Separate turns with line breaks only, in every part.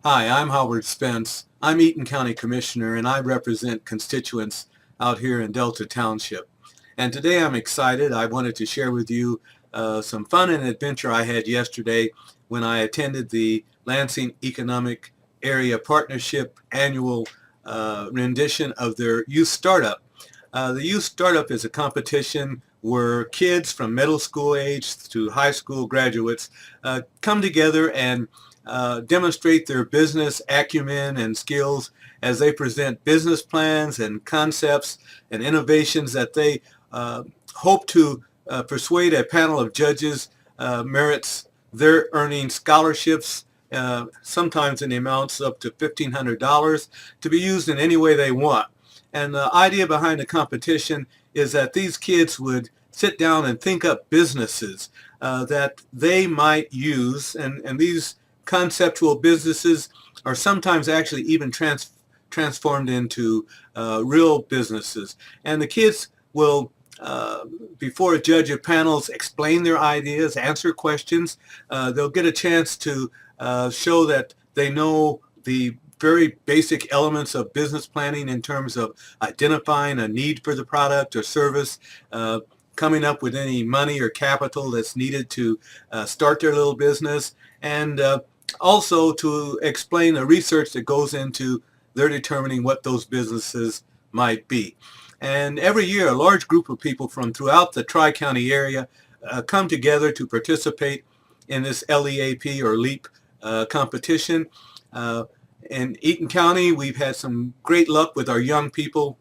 Hi, I'm Howard Spence. I'm Eaton County Commissioner and I represent constituents out here in Delta Township. And today I'm excited. I wanted to share with you some fun and adventure I had yesterday when I attended the Lansing Economic Area Partnership annual rendition of their Youth Startup. The Youth Startup is a competition where kids from middle school age to high school graduates come together and demonstrate their business acumen and skills as they present business plans and concepts and innovations that they hope to persuade a panel of judges merits their earning scholarships, sometimes in the amounts up to $1,500, to be used in any way they want. And the idea behind the competition is that these kids would sit down and think up businesses that they might use, and these conceptual businesses are sometimes actually even transformed into real businesses. And the kids will, before a judge of panels, explain their ideas, answer questions. They'll get a chance to show that they know the very basic elements of business planning in terms of identifying a need for the product or service, coming up with any money or capital that's needed to start their little business, and also to explain the research that goes into their determining what those businesses might be. And every year, a large group of people from throughout the Tri-County area come together to participate in this LEAP or LEAP competition. In Eaton County, we've had some great luck with our young people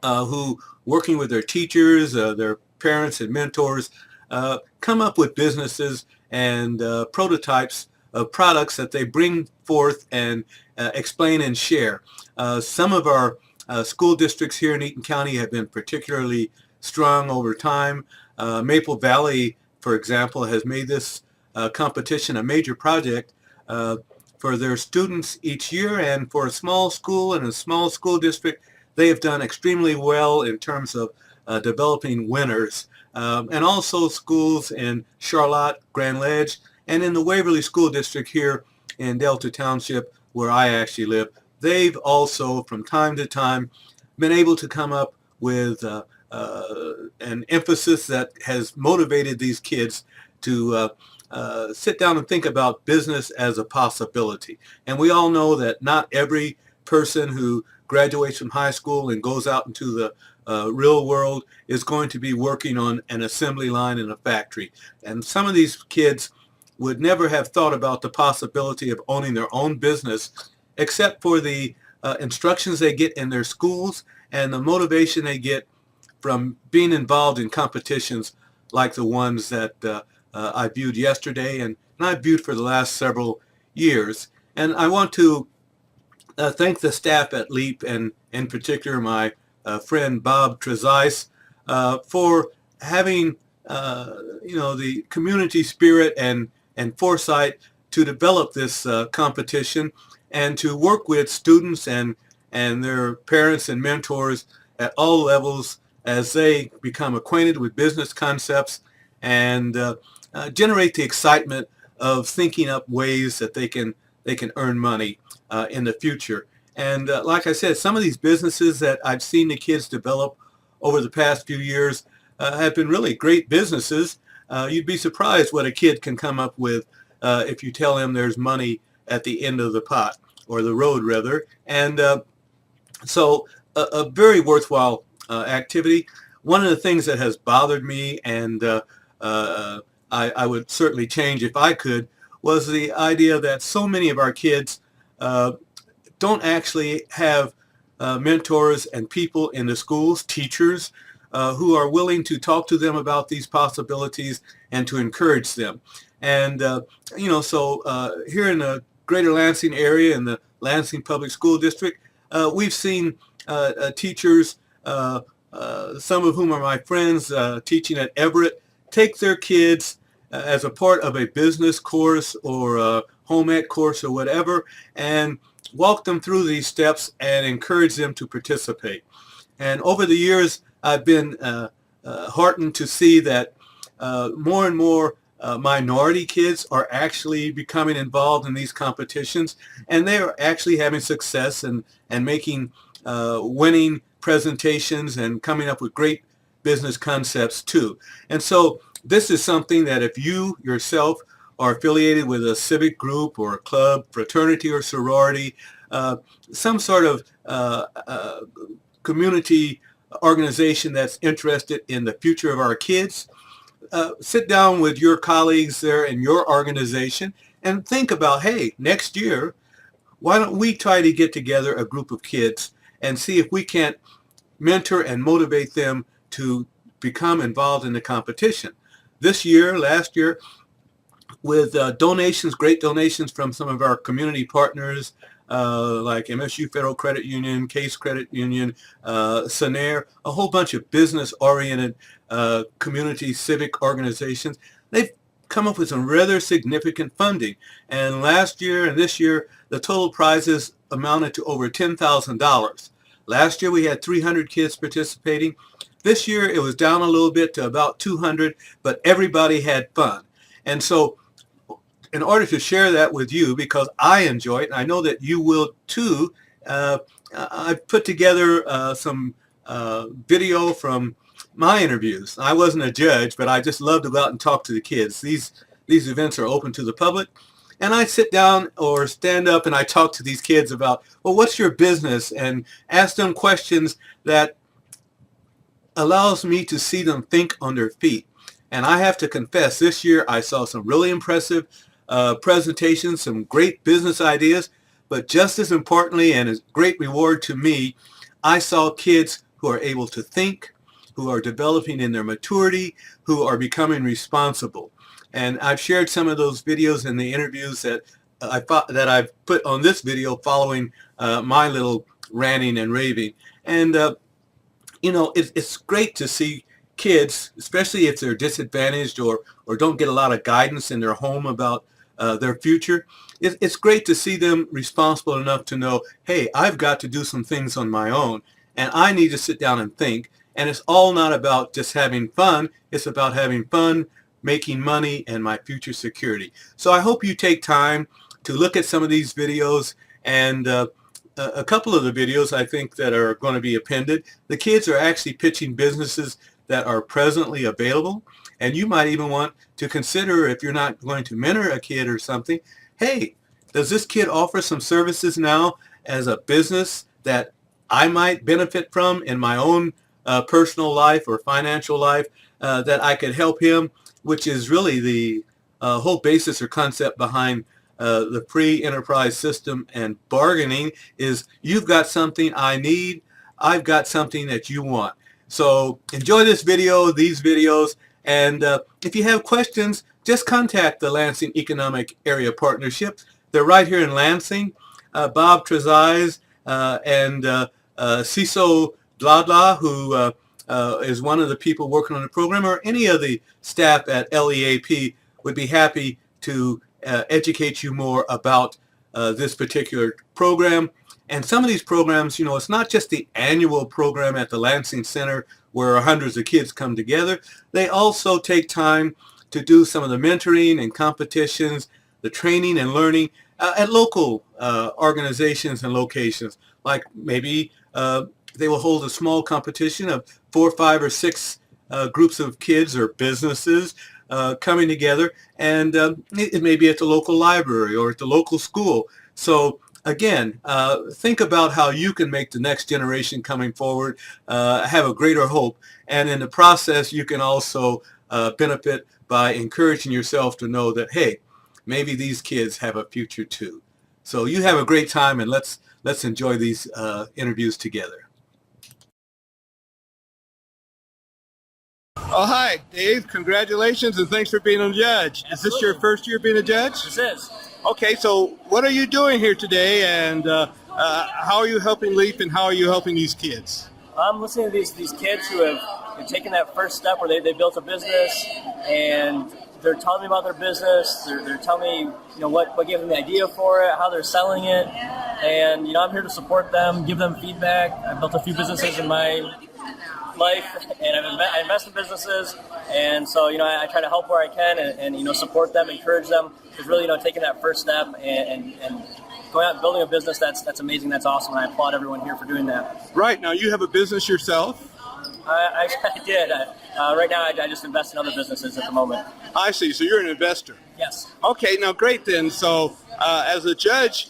who, working with their teachers, their parents and mentors, come up with businesses and prototypes of products that they bring forth and explain and share. Some of our school districts here in Eaton County have been particularly strong over time. Maple Valley, for example, has made this competition a major project for their students each year, and for a small school and a small school district, they have done extremely well in terms of developing winners. And also schools in Charlotte, Grand Ledge, and in the Waverly School District here in Delta Township, where I actually live, they've also from time to time been able to come up with an emphasis that has motivated these kids to sit down and think about business as a possibility. And we all know that not every person who graduates from high school and goes out into the real world is going to be working on an assembly line in a factory. And some of these kids would never have thought about the possibility of owning their own business except for the instructions they get in their schools and the motivation they get from being involved in competitions like the ones that I viewed yesterday and I viewed for the last several years. And I want to thank the staff at LEAP, and in particular my friend Bob Trezise, for having the community spirit and foresight to develop this competition and to work with students and their parents and mentors at all levels as they become acquainted with business concepts and generate the excitement of thinking up ways that they can earn money in the future. And like I said, some of these businesses that I've seen the kids develop over the past few years have been really great businesses. You'd be surprised what a kid can come up with if you tell him there's money at the end of the pot, or the road rather. And so a very worthwhile activity. One of the things that has bothered me, and I would certainly change if I could, was the idea that so many of our kids don't actually have mentors and people in the schools, teachers, who are willing to talk to them about these possibilities and to encourage them. And, so here in the Greater Lansing area, in the Lansing Public School District, we've seen teachers, some of whom are my friends teaching at Everett, take their kids as a part of a business course or a home ec course or whatever, and walk them through these steps and encourage them to participate. And over the years, I've been heartened to see that more and more minority kids are actually becoming involved in these competitions, and they are actually having success and making winning presentations and coming up with great business concepts too. And so this is something that if you yourself are affiliated with a civic group or a club, fraternity or sorority, some sort of community organization that's interested in the future of our kids, sit down with your colleagues there in your organization and think about, hey, next year, why don't we try to get together a group of kids and see if we can't mentor and motivate them to become involved in the competition. This year, last year, with donations, great donations from some of our community partners, like MSU Federal Credit Union, Case Credit Union, SANER, a whole bunch of business-oriented community civic organizations. They've come up with some rather significant funding. And last year and this year, the total prizes amounted to over $10,000. Last year, we had 300 kids participating. This year, it was down a little bit to about 200, but everybody had fun. And so in order to share that with you, because I enjoy it, and I know that you will too, I've put together some video from my interviews. I wasn't a judge, but I just love to go out and talk to the kids. These events are open to the public. And I sit down or stand up and I talk to these kids about, well, what's your business? And ask them questions that allows me to see them think on their feet. And I have to confess, this year I saw some really impressive presentations, some great business ideas, but just as importantly and as great reward to me, I saw kids who are able to think, who are developing in their maturity, who are becoming responsible. And I've shared some of those videos in the interviews that I've put on this video following my little ranting and raving. And you know, it's great to see kids, especially if they're disadvantaged or don't get a lot of guidance in their home about their future. It's great to see them responsible enough to know, hey, I've got to do some things on my own, and I need to sit down and think. And it's all not about just having fun. It's about having fun, making money, and my future security. So I hope you take time to look at some of these videos, and a couple of the videos I think that are going to be appended. The kids are actually pitching businesses that are presently available, and you might even want to consider, if you're not going to mentor a kid or something, hey, does this kid offer some services now as a business that I might benefit from in my own personal life or financial life, that I could help him, which is really the whole basis or concept behind the free enterprise system and bargaining is you've got something I need, I've got something that you want. So enjoy this video, these videos, and if you have questions, just contact the Lansing Economic Area Partnership. They're right here in Lansing. Bob Trezise and Ciso Dladla, who is one of the people working on the program, or any of the staff at LEAP would be happy to educate you more about this particular program. And some of these programs, you know, it's not just the annual program at the Lansing Center where hundreds of kids come together. They also take time to do some of the mentoring and competitions, the training and learning at local organizations and locations. Like maybe they will hold a small competition of 4, 5, or 6 groups of kids or businesses coming together, and it may be at the local library or at the local school. So again, think about how you can make the next generation coming forward have a greater hope, and in the process you can also benefit by encouraging yourself to know that, hey, maybe these kids have a future too. So you have a great time, and let's enjoy these interviews together. Oh, hi, Dave. Congratulations, and thanks for being a judge.
Absolutely.
Is this your first year being a judge?
This is.
Okay, so what are you doing here today, and how are you helping LEAP, and how are you helping these kids?
I'm listening to these kids who have taken that first step where they built a business, and they're telling me about their business. They're telling me, you know, what gave them the idea for it, how they're selling it, and you know, I'm here to support them, give them feedback. I built a few businesses in my life, and I invest in businesses, and so I try to help where I can, and support them, encourage them. Because really, taking that first step and going out and building a business, that's amazing, that's awesome, and I applaud everyone here for doing that.
Right, now you have a business yourself?
I did. Right now, I just invest in other businesses at the moment.
I see, so you're an investor.
Yes.
Okay, now great then. So as a judge,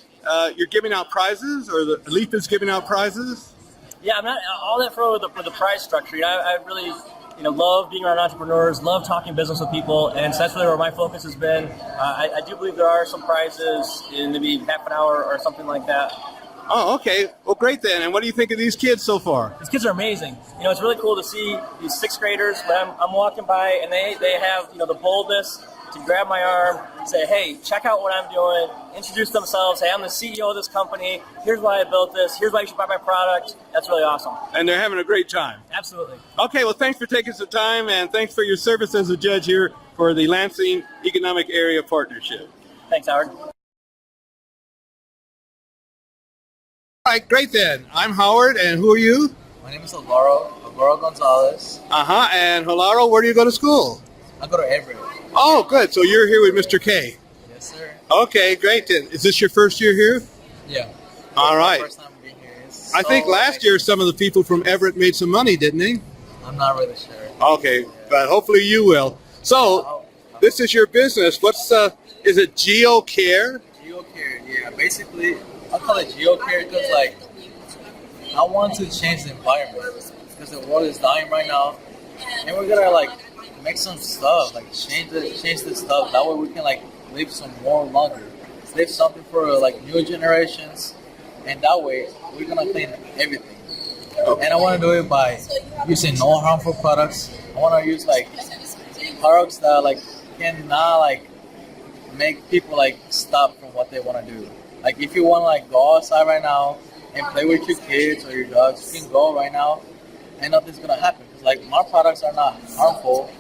you're giving out prizes, or the Leaf is giving out prizes?
Yeah, I'm not all that familiar with the prize structure. I really love being around entrepreneurs, love talking business with people, and so that's really where my focus has been. I do believe there are some prizes in maybe half an hour or something like that.
Oh, okay. Well, great then. And what do you think of these kids so far?
These kids are amazing. It's really cool to see these sixth graders when I'm walking by, and they have the boldness to grab my arm, say, hey, check out what I'm doing, introduce themselves, hey, I'm the CEO of this company, here's why I built this, here's why you should buy my product. That's really awesome.
And they're having a great time.
Absolutely.
Okay, well, thanks for taking some time, and thanks for your service as a judge here for the Lansing Economic Area Partnership.
Thanks, Howard.
All right, great then. I'm Howard, and who are you?
My name is Alvaro Gonzalez.
And Hilaro, where do you go to school?
I go to Everett.
Oh, good. So you're here with Mr. K.
Yes, sir.
Okay, great then. Is this your first year here?
Yeah.
All right.
First time being here.
I think last year some of the people from Everett made some money, didn't they?
I'm not really sure.
Okay, but hopefully you will. So, this is your business. Is it GeoCare?
GeoCare, yeah. Basically, I call it GeoCare because, I want to change the environment because the world is dying right now, and we're gonna make some stuff, change the stuff. That way we can live some more longer, leave something for new generations, and that way we're gonna clean everything.
Okay.
And I want to do it by using no harmful products. I want to use products that cannot make people stop from what they want to do. If you want to go outside right now and play with your kids or your dogs, you can go right now and nothing's gonna happen because my products are not harmful.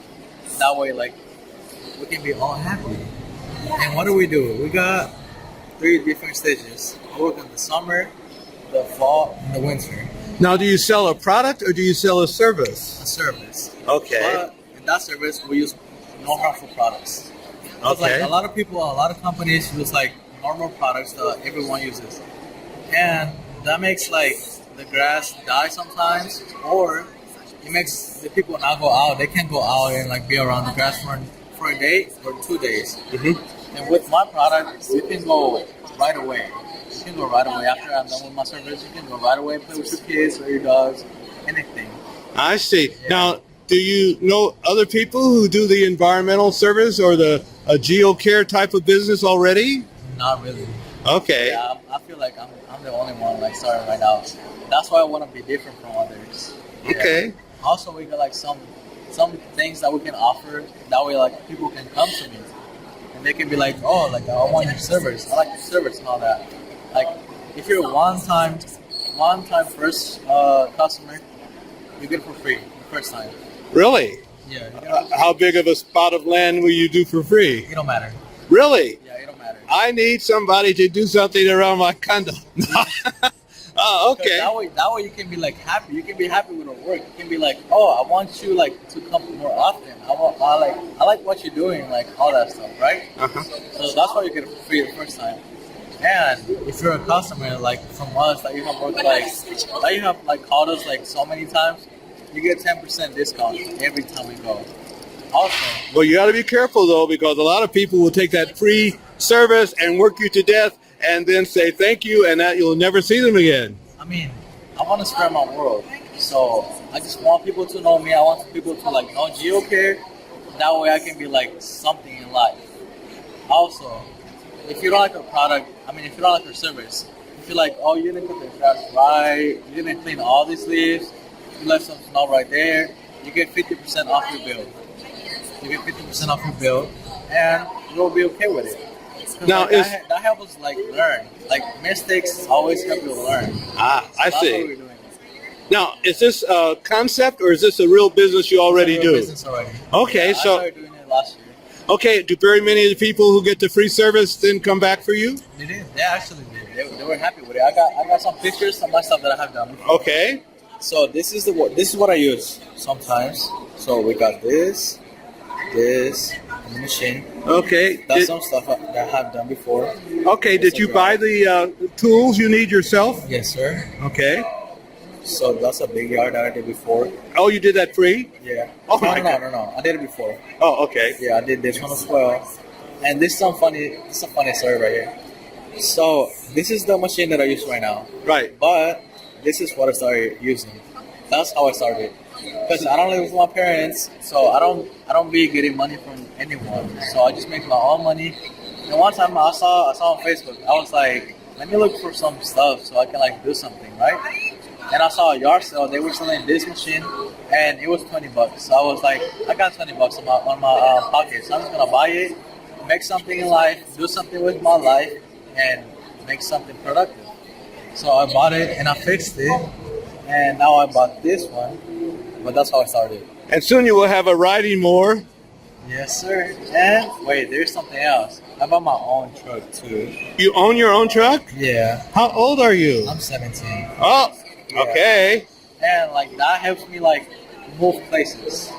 That way we can be all happy. And what do? We got 3 different stages. I work in the summer, the fall, and the winter.
Now, do you sell a product or do you sell a service?
A service.
Okay.
But in that service we use no harmful products.
Okay.
A lot of companies use normal products that everyone uses, and that makes the grass die sometimes, or it makes the people not go out. They can't go out and be around the grass for a day or 2 days. Mm-hmm. And with my product, you can go right away. You can go right away after I'm done with my service. You can go right away, play with your kids or your dogs, anything.
I see.
Yeah.
Now, do you know other people who do the environmental service or the GeoCare type of business already?
Not really.
Okay.
Yeah, I feel like I'm the only one starting right now. That's why I want to be different from others. Yeah.
Okay.
Also, we got some things that we can offer. That way, people can come to me, and they can be I want your service. I like your service and all that. If you're a one-time first customer, you get it for free the first time.
Really?
Yeah.
How big of a spot of land will you do for free?
It don't matter.
Really?
Yeah, it don't matter.
I need somebody to do something around my condo. Oh, okay.
That way you can be happy. You can be happy with your work. You can be I want you to come more often. I like what you're doing, all that stuff, right?
Uh-huh.
So that's why you get it for free the first time. And if you're a customer from us that you have worked that you have called us so many times, you get 10% discount every time we go. Also,
Well, you got to be careful though, because a lot of people will take that free service and work you to death, and then say thank you, and that you'll never see them again.
I want to spread my world, so I just want people to know me. I want people to know GeoCare. That way I can be something in life. Also, if you don't like a product, if you don't like our service, if you're you didn't cut the grass right, you didn't clean all these leaves, you left some snow right there, you get 50% off your bill. You get 50% off your bill, and you'll be okay with it.
Now,
that helps us learn. Mistakes always help you learn.
I
That's
see.
what we're doing.
Now, is this a concept or is this a real business you already
It's a real
do?
business already.
Okay,
I
so
started doing it last year.
okay, do very many of the people who get the free service then come back for you?
They did. They actually did. They were happy with it. I got some pictures of my stuff that I have done before.
Okay.
So this is what I use sometimes. So we got this, and the machine.
Okay.
That's some stuff that I have done before.
Okay. Did you buy the tools you need yourself?
Yes, sir.
Okay.
So that's a big yard that I did before.
Oh, you did that free?
Yeah.
Oh my God.
No. I did it before.
Oh, okay.
Yeah, I did this one as well. And this is a funny story right here. So this is the machine that I use right now.
Right.
But this is what I started using. That's how I started. Because I don't live with my parents, so I don't be getting money from anyone. So I just make my own money. And one time I saw on Facebook, I was like, let me look for some stuff so I can like do something, right? And I saw a yard sale. They were selling this machine, and it was $20. So I was like, I got $20 on my pocket. So I'm just gonna buy it, make something in life, do something with my life, and make something productive. So I bought it and I fixed it, and now I bought this one. But that's how I started.
And soon you will have a riding mower.
Yes, sir. And wait, there's something else. I bought my own truck too.
You own your own truck?
Yeah.
How old are you?
I'm 17.
Oh,
Yeah.
okay.
And like that helps me like move places.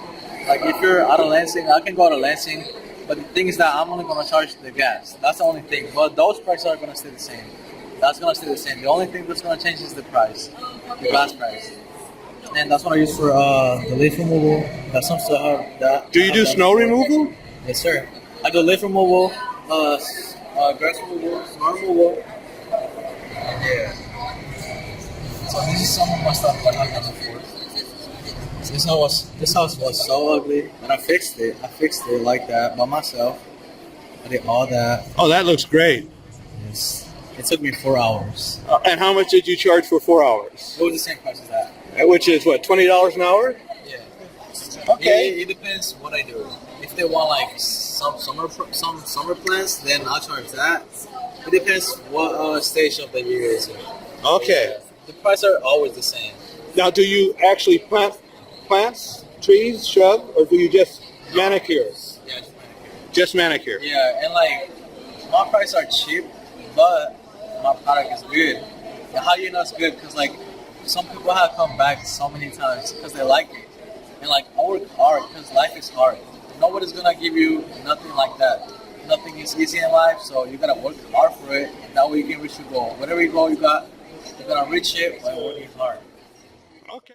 Like if you're out of Lansing, I can go to Lansing, but the thing is that I'm only gonna charge the gas. That's the only thing. But those prices are gonna stay the same. That's gonna stay the same. The only thing that's gonna change is the price, the gas price. And that's what I use for the leaf removal. That's some stuff that.
Do you do snow removal?
Yes, sir. I do leaf removal, grass removal, snow removal. Yeah. So this is some of my stuff that I've done before. This house was so ugly, and I fixed it. I fixed it like that by myself. I did all that.
Oh, that looks great.
Yes. It took me 4 hours.
And how much did you charge for 4 hours?
It was the same price as that.
Which is what, $20 an hour?
Yeah.
Okay.
It depends what I do. If they want like some summer plants, then I'll charge that. It depends what stage of the year it is.
Okay.
The prices are always the same.
Now, do you actually plant plants, trees, shrub, or do you just manicure?
Yeah, just manicure.
Just manicure.
Yeah, and like my prices are cheap, but my product is good. And how you know it's good? Because like some people have come back so many times because they like it. And like I work hard because life is hard. Nobody's gonna give you nothing like that. Nothing is easy in life, so you gotta work hard for it. And that way you can reach your goal. Whatever you goal you're gonna reach it by working hard.
Okay.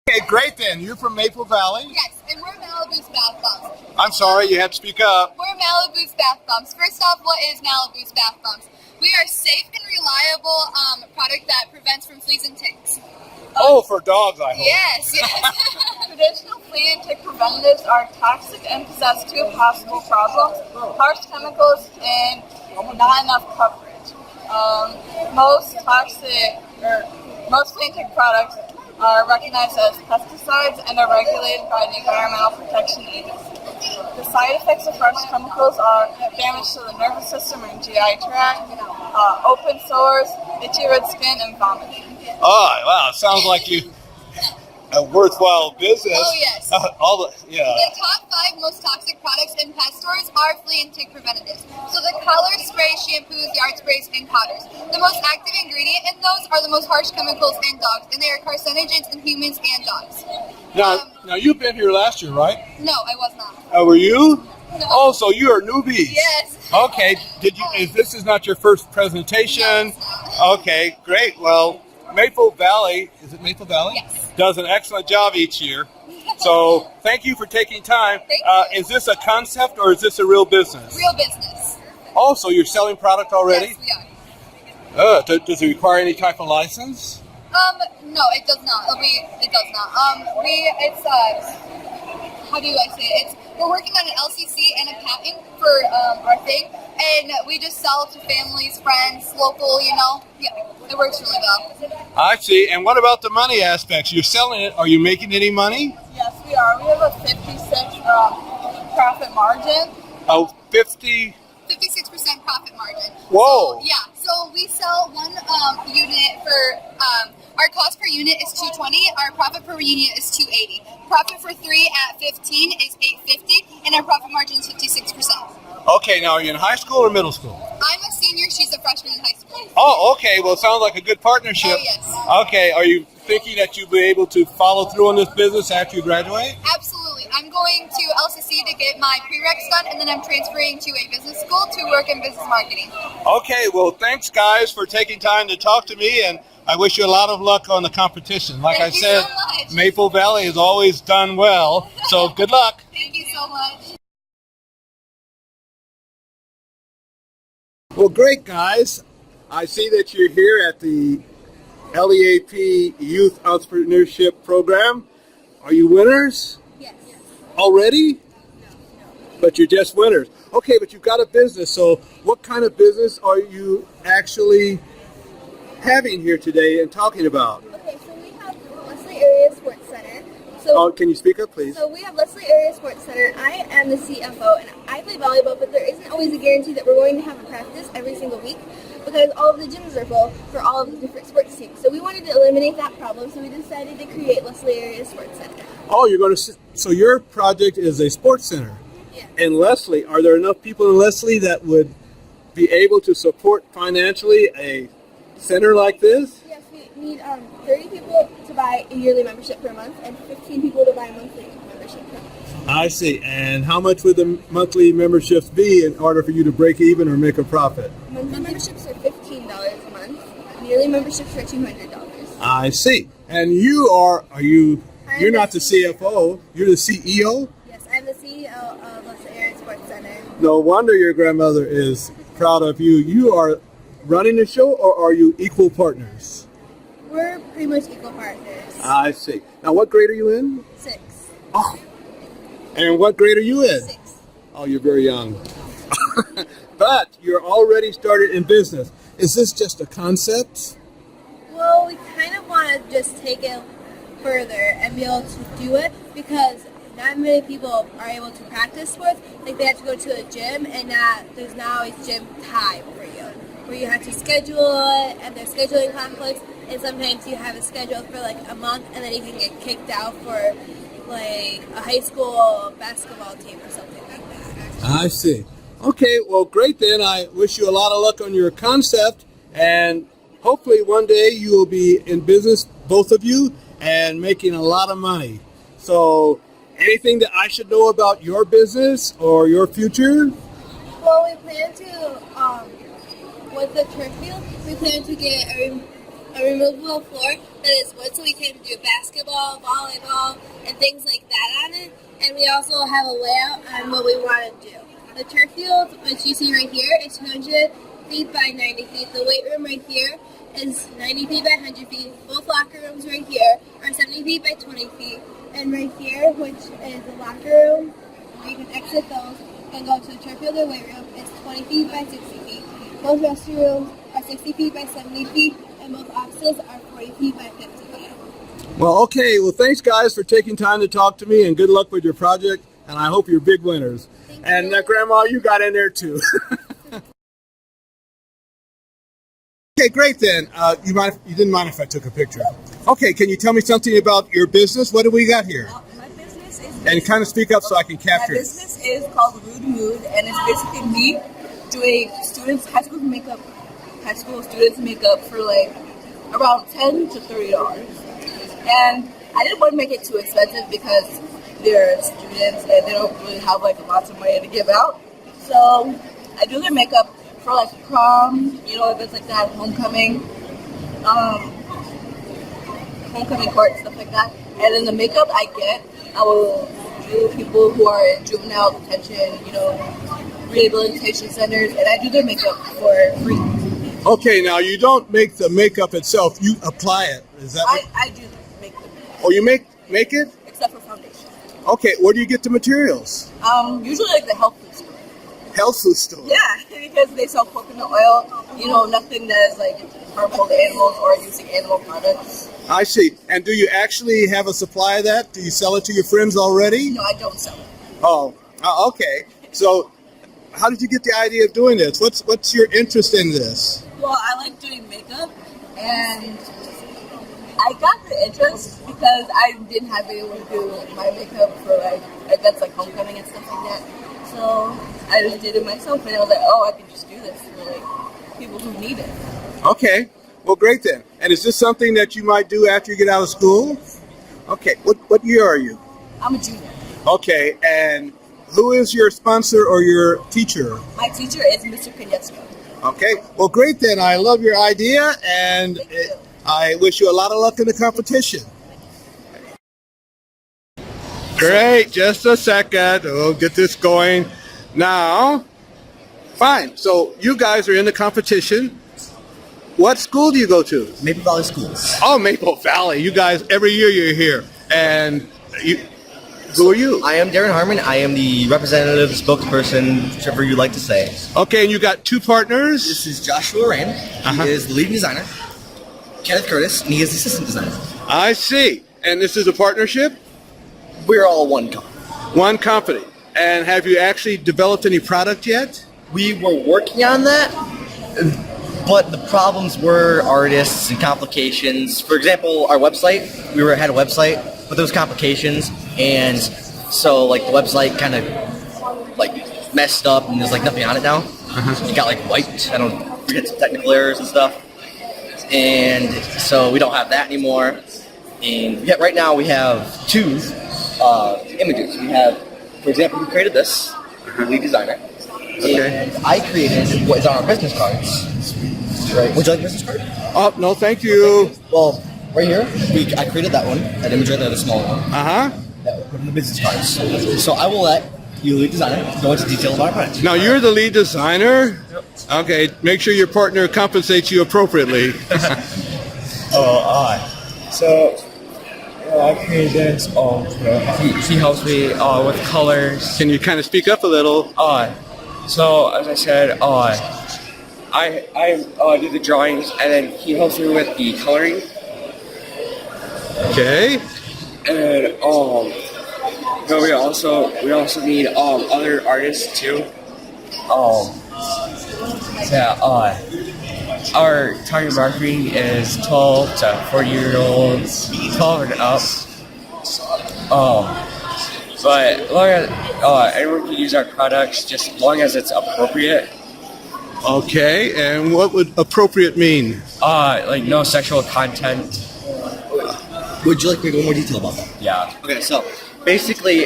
Okay, great then. You're from Maple Valley?
Yes, and we're Malibu's Bath Bombs.
I'm sorry, you have to speak up.
We're Malibu's Bath Bombs. First off, what is Malibu's Bath Bombs? We are a safe and reliable product that prevents from fleas and ticks.
Oh, for dogs, I hope.
Yes, yes.
Traditional flea and tick preventatives are toxic and possess two possible problems: harsh chemicals and not enough coverage. Most flea and tick products are recognized as pesticides and are regulated by the Environmental Protection Agency. The side effects of harsh chemicals are damage to the nervous system and GI tract, open sores, itchy red skin, and vomiting.
Oh, wow. Sounds like you a worthwhile business.
Oh, yes.
The
top 5 most toxic products in pet stores are flea and tick preventatives. So the colors, sprays, shampoos, yard sprays, and powders. The most active ingredient in those are the most harsh chemicals in dogs, and they are carcinogens in humans and dogs.
Now you've been here last year, right?
No, I was not.
Were you?
No.
Oh, so you are newbies.
Yes.
Okay. This is not your first presentation?
No, it's not.
Okay, great. Well, Maple Valley, is it Maple Valley?
Yes.
Does an excellent job each year. So thank you for taking time.
Thank you.
Is this a concept or is this a real business?
Real business.
Oh, so you're selling product already?
Yes, we are.
Does it require any type of license?
No, it does not. It does not. How do I say it? We're working on an LCC and a patent for our thing, and we just sell to families, friends, local, Yeah, it works really well.
I see. And what about the money aspects? You're selling it. Are you making any money?
Yes, we are. We have a 56 profit margin.
Oh, 50.
56% profit margin.
Whoa.
So we sell one unit for our cost per unit is $220. Our profit per unit is $280. Profit for 3 at 15 is $850, and our profit margin is 56%.
Okay, now are you in high school or middle school?
I'm a senior. She's a freshman in high school.
Oh, okay. Well, it sounds like a good partnership.
Oh, yes.
Okay. Are you thinking that you'll be able to follow through on this business after you graduate?
Absolutely. I'm going to LCC to get my prereqs done, and then I'm transferring to a business school to work in business marketing.
Okay. Well, thanks, guys, for taking time to talk to me, and I wish you a lot of luck on the competition. Like
Thank
I
you
said,
so much.
Maple Valley has always done well, so good luck.
Thank you so much.
Well, great, guys. I see that you're here at the LEAP Youth Entrepreneurship Program. Are you winners
Yes.
already? But you're just winners. Okay, but you've got a business, so what kind of business are you actually having here today and talking about?
Okay, so we have Leslie Area Sports Center. So,
Can you speak up, please?
so we have Leslie Area Sports Center. I am the CFO, and I play volleyball, but there isn't always a guarantee that we're going to have a practice every single week because all of the gyms are full for all of the different sports teams. So we wanted to eliminate that problem, so we decided to create Leslie Area Sports Center.
Oh, you're going to. So your project is a sports center.
Yeah.
In Leslie, are there enough people in Leslie that would be able to support financially a center like this?
Yes, we need 30 people to buy a yearly membership per month and 15 people to buy a monthly membership per month.
I see. And how much would the monthly memberships be in order for you to break even or make a profit?
Monthly memberships are $15 a month. Yearly memberships are $200.
I see. And you're not the CFO, you're the CEO?
Yes, I'm the CEO of Leslie Area Sports Center.
No wonder your grandmother is proud of you. You are running the show, or are you equal partners?
We're pretty much equal partners.
I see. Now, what grade are you in?
6.
Oh. And what grade are you in?
6.
Oh, you're very young. But you're already started in business. Is this just a concept?
Well, we kind of want to just take it further and be able to do it because not many people are able to practice sports. Like they have to go to a gym, and there's not always gym time for you, where you have to schedule it, and there's scheduling conflicts. And sometimes you have a schedule for like a month, and then you can get kicked out for like a high school basketball team or something like that.
I see. Okay, well, great then. I wish you a lot of luck on your concept, and hopefully one day you will be in business, both of you, and making a lot of money. So, anything that I should know about your business or your future?
Well, we plan to, with the turf field, we plan to get a removable floor that is wood so we can do basketball, volleyball, and things like that on it. And we also have a layout on what we want to do. The turf field, which you see right here, is 200 feet by 90 feet. The weight room right here is 90 feet by 100 feet. Both locker rooms right here are 70 feet by 20 feet. And right here, which is the locker room, where you can exit those and go to the turf field or weight room, is 20 feet by 60 feet. Both restrooms are 60 feet by 70 feet, and both offices are 40 feet by 50 feet.
Well, okay. Well, thanks, guys, for taking time to talk to me, and good luck with your project, and I hope you're big winners. And Grandma, you got in there, too. Okay, great then. You didn't mind if I took a picture? Okay, can you tell me something about your business? What do we got here?
My business is
And kind of speak up so I can
my
capture it.
business is called Rude Mood, and it's basically me doing high school students makeup for like around $10 to $30. And I didn't want to make it too expensive because they're students and they don't really have like lots of money to give out. So I do their makeup for like prom, events like that, homecoming court, stuff like that. And then the makeup I will do people who are in juvenile detention, rehabilitation centers, and I do their makeup for free.
Okay, now you don't make the makeup itself, you apply it. Is that
I do make them.
Oh, you make it?
Except for foundation.
Okay, where do you get the materials?
Usually like the health food store.
Health food store.
Yeah, because they sell coconut oil, nothing that is like harmful to animals or using animal products.
I see. And do you actually have a supply of that? Do you sell it to your friends already?
No, I don't sell it.
Oh, okay. So, how did you get the idea of doing this? What's your interest in this?
Well, I like doing makeup, and I got the interest because I didn't have anyone do my makeup for like events like homecoming and stuff like that. So I just did it myself, and I was like, oh, I can just do this for like people who need it.
Okay. Well, great then. And is this something that you might do after you get out of school? Okay. What year are you?
I'm a junior.
Okay. And who is your sponsor or your teacher?
My teacher is Mr. Konietzko.
Okay. Well, great then. I love your idea, and I wish you a lot of luck in the competition. Great. Just a second. We'll get this going. Now, fine. So you guys are in the competition. What school do you go to?
Maple Valley Schools.
Oh, Maple Valley. You guys, every year you're here. And who are you?
I am Darren Harmon. I am the representative, spokesperson, whichever you like to say.
Okay, and you got two partners?
This is Joshua Rand. He is the lead designer. Kenneth Curtis, and he is the assistant designer.
I see. And this is a partnership?
We're all one company.
One company. And have you actually developed any product yet?
We were working on that, but the problems were artists and complications. For example, our website, had a website, but there was complications, and so like the website kind of like messed up, and there's like nothing on it now. It got like wiped. I don't forget some technical errors and stuff, and so we don't have that anymore. And yet right now we have two images. We have, for example, we created this, the lead designer, and I created what is on our business cards. Right. Would you like a business card?
Oh, no, thank you.
Okay. Well, right here, I created that one, that image right there, the small one.
Uh-huh.
That we put in the business cards. So I will let you, lead designer, go into detail about our product.
Now, you're the lead designer? Yep. Okay, make sure your partner compensates you appropriately.
So I created this. He helps me with colors.
Can you kind of speak up a little?
So as I said, I do the drawings, and then he helps me with the coloring.
Okay.
And but we also need other artists too. Our target marketing is 12 to 40-year-olds, 12 and up. But long as anyone can use our products, just as long as it's appropriate.
Okay, and what would appropriate mean?
Like no sexual content.
Would you like me to go more detail about that?
Yeah.
Okay, so basically,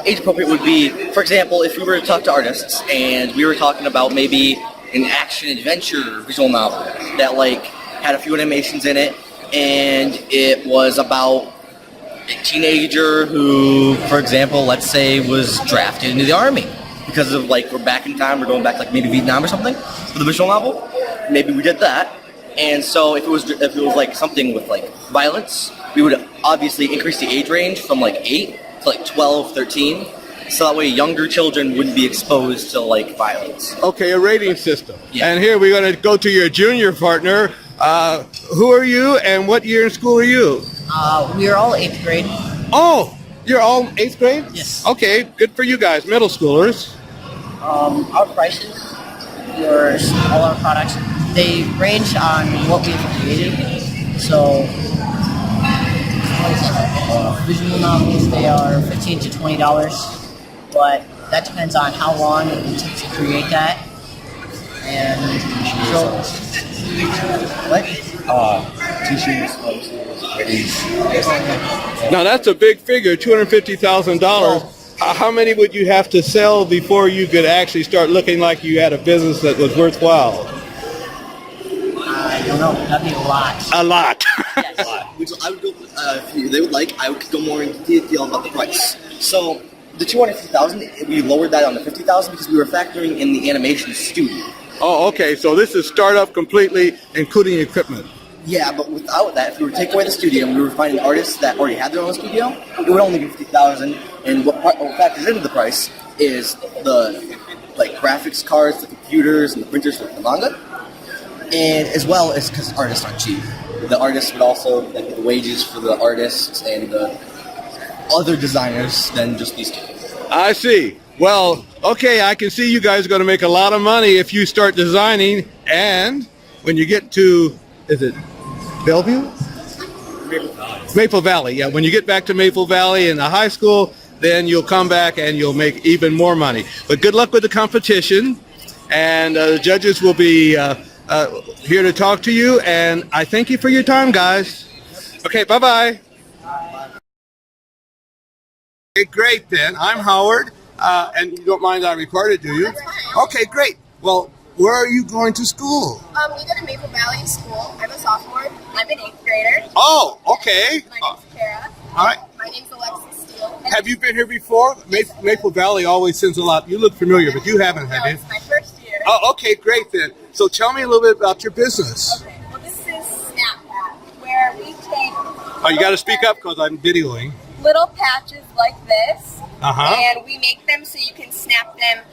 age appropriate would be, for example, if we were to talk to artists and we were talking about maybe an action adventure visual novel that like had a few animations in it, and it was about a teenager who, for example, let's say was drafted into the army because of like we're back in time, we're going back like maybe Vietnam or something for the visual novel. Maybe we did that, and so if it was like something with like violence, we would obviously increase the age range from like 8 to like 12, 13. So that way younger children wouldn't be exposed to like violence.
Okay, a rating system.
Yeah.
And here we're going to go to your junior partner. Who are you and what year in school are you?
We are all 8th grade.
Oh, you're all 8th grade?
Yes.
Okay, good for you guys, middle schoolers.
Our prices for all our products, they range on what we've created. So, visual novels, they are $15 to $20. But that depends on how long it takes to create that. And so, what?
T-shirts,
Now that's a big figure, $250,000. How many would you have to sell before you could actually start looking like you had a business that was worthwhile?
I don't know. That'd be a lot.
A lot.
Yes.
I would go, if they would like, I would go more into detail about the price. So the $250,000, we lowered that on the $50,000 because we were factoring in the animation studio.
Oh, okay. So this is startup completely, including equipment.
Yeah, but without that, if we were to take away the studio and we were finding artists that already had their own studio, it would only be $50,000. And what factors into the price is the like graphics cards, the computers, and the printers for the manga, and as well as because artists aren't cheap. The artists would also like the wages for the artists and the other designers than just these two.
I see. Well, okay, I can see you guys are going to make a lot of money if you start designing, and when you get to, is it Bellevue? Maple Valley, yeah. When you get back to Maple Valley in the high school, then you'll come back and you'll make even more money. But good luck with the competition, and the judges will be here to talk to you, and I thank you for your time, guys. Okay, bye-bye. Okay, great then. I'm Howard, and you don't mind I recorded, do you?
That's fine.
Okay, great. Well, where are you going to school?
We go to Maple Valley School. I'm a sophomore. I'm an 8th grader.
Oh, okay.
My name's Kara.
All right.
My name's Alexis Steele.
Have you been here before? Maple Valley always sends a lot. You look familiar, but you haven't, have you?
It's my first year.
Oh, okay, great then. So tell me a little bit about your business.
Okay. Well, this is Snapchat, where we take
Oh, you got to speak up because I'm videoing.
little patches like this,
Uh-huh.
and we make them so you can snap them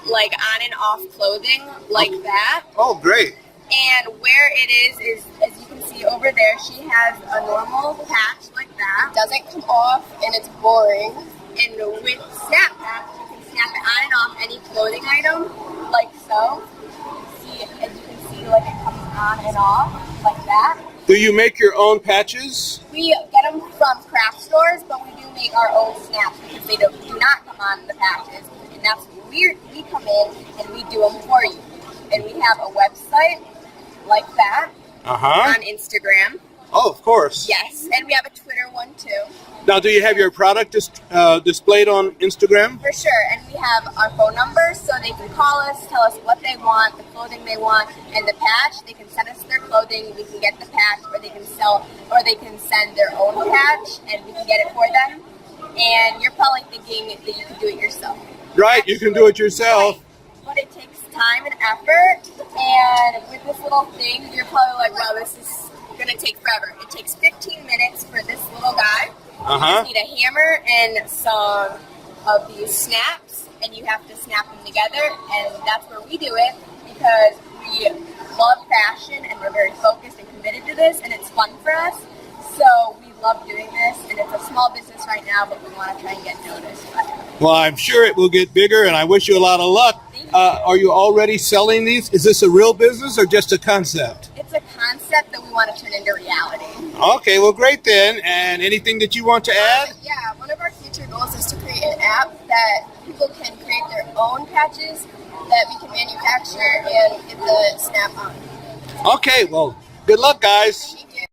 like on and off clothing like that.
Oh, great.
And where it is as you can see over there, she has a normal patch like that. Doesn't come off and it's boring. And with Snap Patch, you can snap it on and off any clothing item like so. See, as you can see, like it comes on and off like that.
Do you make your own patches?
We get them from craft stores, but we do make our own snaps because they do not come on the patches. And that's weird. We come in and we do them for you. And we have a website like that
Uh-huh.
on Instagram.
Oh, of course.
Yes, and we have a Twitter one too.
Now, do you have your product displayed on Instagram?
For sure, and we have our phone number so they can call us, tell us what they want, the clothing they want, and the patch. They can send us their clothing, we can get the patch, or they can sell, or they can send their own patch, and we can get it for them. And you're probably thinking that you can do it yourself.
Right, you can do it yourself.
But it takes time and effort, and with this little thing, you're probably like, wow, this is gonna take forever. It takes 15 minutes for this little guy.
Uh-huh.
You just need a hammer and some of these snaps, and you have to snap them together, and that's where we do it because we love fashion and we're very focused and committed to this, and it's fun for us. So we love doing this, and it's a small business right now, but we want to try and get noticed.
Well, I'm sure it will get bigger, and I wish you a lot of luck. Are you already selling these? Is this a real business or just a concept?
It's a concept that we want to turn into reality.
Okay, well, great then. And anything that you want to add?
Yeah, one of our future goals is to create an app that people can create their own patches that we can manufacture and get the snap on.
Okay, well, good luck, guys.
Thank you.